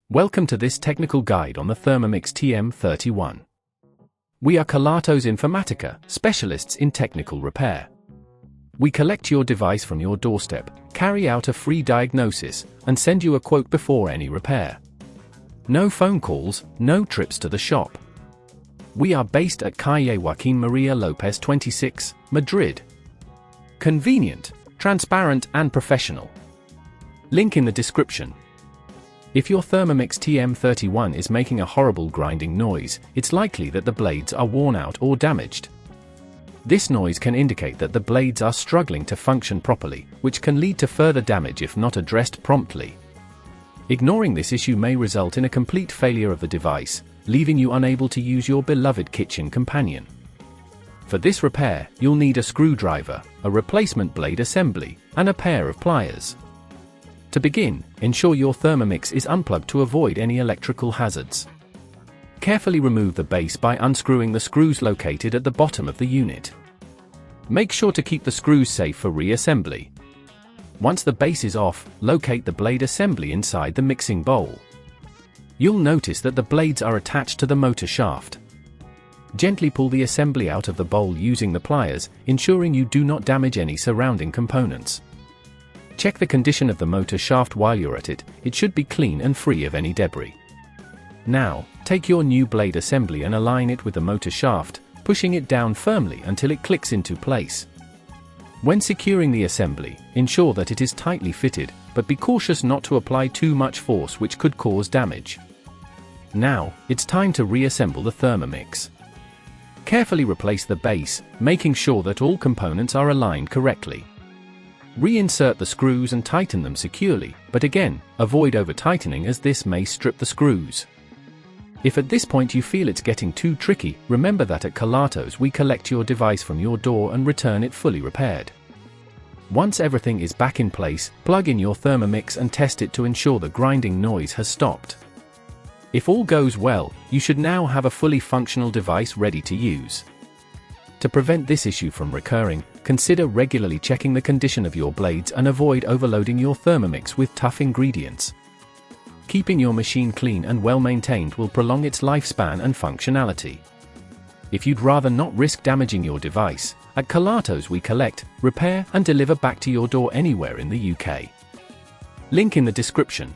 Welcome to this technical guide on the Thermomix TM31. We are Kelatos Informatica, specialists in technical repair. We collect your device from your doorstep, carry out a free diagnosis, and send you a quote before any repair. No phone calls, no trips to the shop. We are based at Calle Joaquín María López 26, Madrid. Convenient, transparent and professional. Link in the description. If your Thermomix TM31 is making a horrible grinding noise, it's likely that the blades are worn out or damaged. This noise can indicate that the blades are struggling to function properly, which can lead to further damage if not addressed promptly. Ignoring this issue may result in a complete failure of the device, leaving you unable to use your beloved kitchen companion. For this repair, you'll need a screwdriver, a replacement blade assembly, and a pair of pliers. To begin, ensure your Thermomix is unplugged to avoid any electrical hazards. Carefully remove the base by unscrewing the screws located at the bottom of the unit. Make sure to keep the screws safe for reassembly. Once the base is off, locate the blade assembly inside the mixing bowl. You'll notice that the blades are attached to the motor shaft. Gently pull the assembly out of the bowl using the pliers, ensuring you do not damage any surrounding components. Check the condition of the motor shaft while you're at it. It should be clean and free of any debris. Now, take your new blade assembly and align it with the motor shaft, pushing it down firmly until it clicks into place. When securing the assembly, ensure that it is tightly fitted, but be cautious not to apply too much force which could cause damage. Now, it's time to reassemble the Thermomix. Carefully replace the base, making sure that all components are aligned correctly. Reinsert the screws and tighten them securely, but again, avoid over-tightening as this may strip the screws. If at this point you feel it's getting too tricky, remember that at Kelatos we collect your device from your door and return it fully repaired. Once everything is back in place, plug in your Thermomix and test it to ensure the grinding noise has stopped. If all goes well, you should now have a fully functional device ready to use. To prevent this issue from recurring, consider regularly checking the condition of your blades and avoid overloading your Thermomix with tough ingredients. Keeping your machine clean and well-maintained will prolong its lifespan and functionality. If you'd rather not risk damaging your device, at Kelatos we collect, repair and deliver back to your door anywhere in the UK. Link in the description.